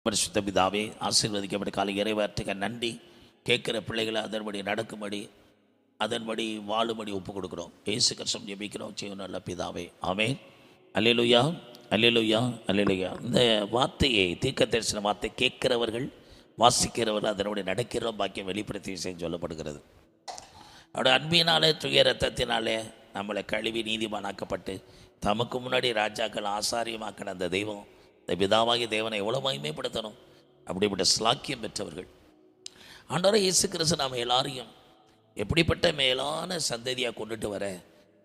பரிசுத்த பிதாவே, ஆசீர்வதிக்கப்பட்ட காலை இறைவாற்றுக்க நன்றி. கேட்குற பிள்ளைகளை அதன்படி நடக்கும்படி, அதன்படி வாழும்படி ஒப்பு கொடுக்குறோம். ஏசு கிறிஸ்துவின் ஜெபிக்கிறோம் ஜீவனுள்ள பிதாவே, ஆமென். அல்லேலூயா, அல்லேலூயா, அல்லேலூயா. இந்த வார்த்தையை, தீர்க்க தரிசன வார்த்தை கேட்கிறவர்கள், வாசிக்கிறவர்கள், அதனுடைய நடக்கிற பாக்கியம் வெளிப்படுத்தி செய்ய சொல்லப்படுகிறது. அவருடைய அன்பினாலே, துய ரத்தத்தினாலே நம்மளை கழுவி நீதிமானாக்கப்பட்டு தமக்கு முன்னாடி ராஜாக்கள் ஆசாரியமாக்கின அந்த தெய்வம், இந்த பிதாவாகிய தேவனை எவ்வளோ மகிமைப்படுத்தணும். அப்படிப்பட்ட ஸ்லாக்கியம் பெற்றவர்கள் ஆண்டவரே இயேசு கிறிஸ்து நாம் எல்லாரையும் எப்படிப்பட்ட மேலான சந்ததியாக கொண்டுட்டு வர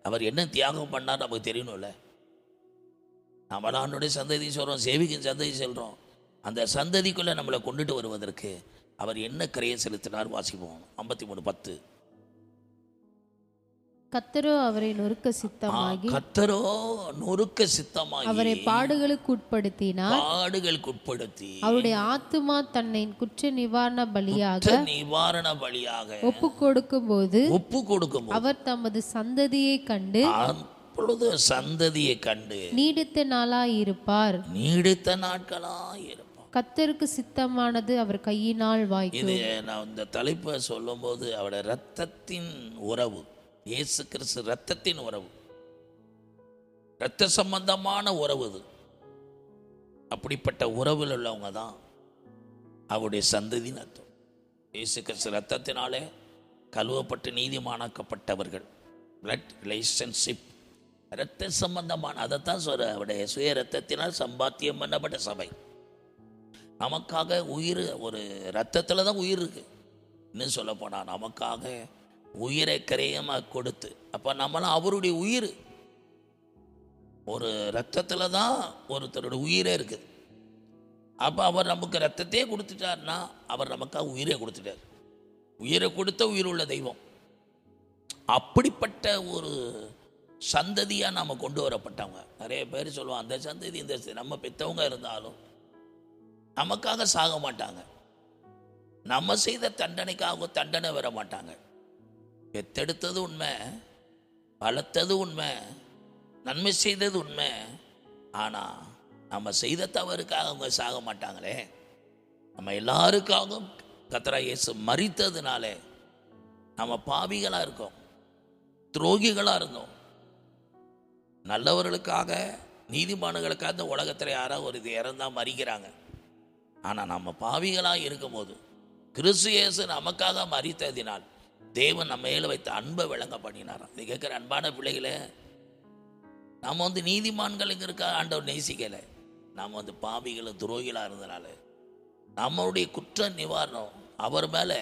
அவர் என்ன தியாகம் பண்ணார் நமக்கு தெரியணும்ல. நம்ம ஆண்டோடைய சந்ததி சொல்கிறோம், சேவிக்கின் சந்ததி சொல்கிறோம். அந்த சந்ததிக்குள்ளே நம்மளை கொண்டுட்டு வருவதற்கு அவர் என்ன கிரையை செலுத்தினார் வாசிப்போம். 53:10. கர்த்தரோ அவரை நொறுக்க சித்தமாகி, கர்த்தரோ நொறுக்க சித்தமாகி அவரை பாடுகளுக்கு உட்படுத்தினார். அவருடைய ஆத்துமா தன்னை குற்ற நிவாரண பலியாக ஒப்பு கொடுக்கும் போது அவர் தமது சந்ததியை கண்டு நீடித்த நாளாயிருப்பார். கர்த்தருக்கு சித்தமானது அவர் கையினால் வாய்க்கும். இது நான் இந்த தலைப்பை சொல்லும் போது அவருடைய இரத்தத்தின் உறவு, இயேசு கிறிஸ்து இரத்தத்தின் உறவு, இரத்த சம்பந்தமான உறவு. இது அப்படிப்பட்ட உறவில் உள்ளவங்க தான் அவருடைய சந்ததின்னு அர்த்தம். இயேசு கிறிஸ்து இரத்தத்தினாலே கழுவப்பட்டு நீதிமானாக்கப்பட்டவர்கள். பிளட் ரிலேஷன்ஷிப், இரத்த சம்பந்தமான, அதைத்தான் சொல்ற. அவருடைய சுய இரத்தத்தினால் சம்பாத்தியம் பண்ணப்பட்ட சபை. நமக்காக உயிர், ஒரு இரத்தத்தில் தான் உயிர் இருக்கு. இன்னும் சொல்ல போனால் நமக்காக உயிரை கரையமாக கொடுத்து, அப்போ நம்மளாம் அவருடைய உயிர். ஒரு ரத்தத்தில் தான் ஒருத்தருடைய உயிரே இருக்குது. அப்போ அவர் நமக்கு ரத்தத்தையே கொடுத்துட்டார்னா அவர் நமக்காக உயிரை கொடுத்துட்டார். உயிரை கொடுத்த உயிருள்ள தெய்வம். அப்படிப்பட்ட ஒரு சந்ததியாக நம்ம கொண்டு வரப்பட்டவங்க. நிறைய பேர் சொல்லுவாங்க, அந்த சந்ததி இந்த நம்ம பெற்றவங்க இருந்தாலும் நமக்காக சாக மாட்டாங்க. நம்ம செய்த தண்டனைக்காக தண்டனை வர மாட்டாங்க. பெத்தெடுத்தது உண்மை, வளர்த்தது உண்மை, நன்மை செய்தது உண்மை. ஆனால் நம்ம செய்த தவறுக்காக அவங்க சாக மாட்டாங்களே. நம்ம எல்லாருக்காகவும் கர்த்தராகிய இயேசு மரித்ததுனாலே நம்ம பாவிகளாக இருக்கோம், துரோகிகளாக இருந்தோம். நல்லவர்களுக்காக, நீதிமான்களுக்காக இந்த உலகத்தில் யாராவது ஒரு இது இறந்தால் மறிக்கிறாங்க. ஆனால் நம்ம பாவிகளாக இருக்கும்போது கிறிஸ்து இயேசு நமக்காக மரித்ததினால் தேவன் நம்ம மேலே வைத்த அன்பை விளங்க பண்ணினாராம். இது கேட்குற அன்பான பிள்ளைகளை, நம்ம நீதிமான்களுக்கு இருக்க ஆண்டவர் நேசிக்கலை. நாம் பாவிகளும் துரோகிகளாக இருந்தனால நம்மளுடைய குற்ற நிவாரணம் அவர் மேலே,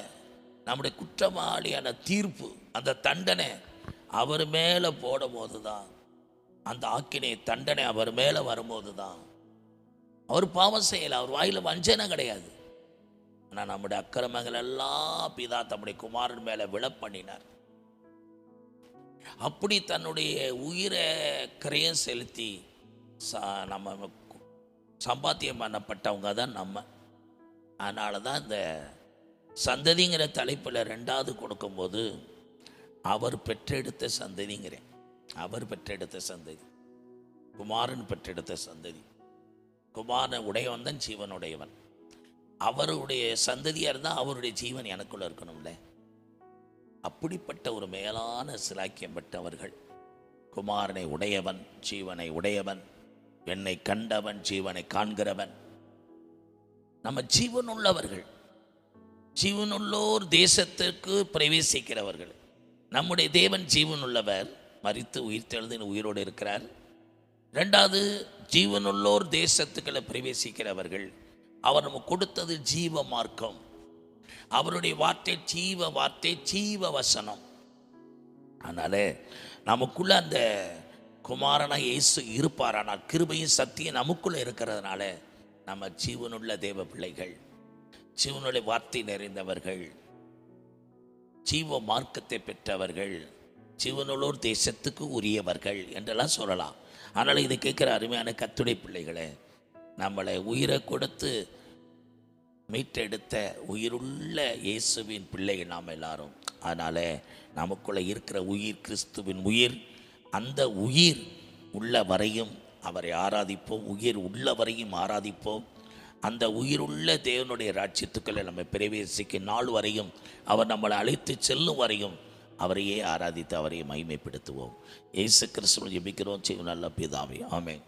நம்முடைய குற்றவாளியான தீர்ப்பு, அந்த தண்டனை அவர் மேலே போடும் போது தான், அந்த ஆக்கினை தண்டனை அவர் மேலே வரும்போது தான், அவர் பாவம் செய்யலை, அவர் வாயில் வஞ்சனை கிடையாது. ஆனால் நம்முடைய அக்கிரமங்கள் எல்லாம் பிதா தம்முடைய குமாரன் மேலே விழ பண்ணினார். அப்படி தன்னுடைய உயிரை கிரயம் செலுத்தி நம்ம சம்பாத்தியம் பண்ணப்பட்டவங்க தான் நம்ம. அதனால தான் இந்த சந்ததிங்கிற தலைப்பில் 2வது கொடுக்கும்போது அவர் பெற்றெடுத்த சந்ததிங்கிறேன். அவர் பெற்றெடுத்த சந்ததி, குமாரன் பெற்றெடுத்த சந்ததி. குமாரன் உடையவன் தான் ஜீவனுடையவன். அவருடைய சந்ததியாக இருந்தால் அவருடைய ஜீவன் எனக்குள்ள இருக்கணும்ல. அப்படிப்பட்ட ஒரு மேலான சிலாக்கியம் பெற்றவர்கள். குமாரனை உடையவன், ஜீவனை உடையவன், என்னை கண்டவன் ஜீவனை காண்கிறவன். நம்ம ஜீவனுள்ளவர்கள், ஜீவனுள்ளோர் தேசத்திற்கு பிரவேசிக்கிறவர்கள். நம்முடைய தேவன் ஜீவனுள்ளவர், மரித்து உயிர் தெழுந்து உயிரோடு இருக்கிறார். 2வது, ஜீவனுள்ளோர் தேசத்துக்களை பிரவேசிக்கிறவர்கள். அவர் நமக்கு கொடுத்தது ஜீவ மார்க்கம். அவருடைய வார்த்தை ஜீவ வார்த்தை, ஜீவ வசனம். அதனால நமக்குள்ள அந்த குமாரனா இயேசு இருப்பார். ஆனால் கிருபையும் சத்தியம் நமக்குள்ள இருக்கிறதுனால நம்ம ஜீவனுள்ள தேவ பிள்ளைகள், ஜீவனுடைய வார்த்தை நிறைந்தவர்கள், ஜீவ மார்க்கத்தை பெற்றவர்கள், ஜீவனுள்ளோர் தேசத்துக்கு உரியவர்கள் என்றெல்லாம் சொல்லலாம். ஆனால் இதை கேட்குற அருமையான கர்த்தருடைய பிள்ளைகளே, நம்மளை உயிரை கொடுத்து மீட்டெடுத்த உயிருள்ள இயேசுவின் பிள்ளைகள் நாம் எல்லாரும். அதனால் நமக்குள்ளே இருக்கிற உயிர் கிறிஸ்துவின் உயிர். அந்த உயிர் உள்ள வரையும் அவரை ஆராதிப்போம், உயிர் உள்ள வரையும் ஆராதிப்போம். அந்த உயிருள்ள தேவனுடைய ராஜ்யத்துக்களை நம்ம பிரவேசிக்க நாள் வரையும், அவர் நம்மளை அழைத்து செல்லும் வரையும் அவரையே ஆராதித்து அவரையே மகிமைப்படுத்துவோம். இயேசு கிறிஸ்துவை ஜெபிக்கிறோம், செய்யும் நல்ல பிதாவே, ஆமென்.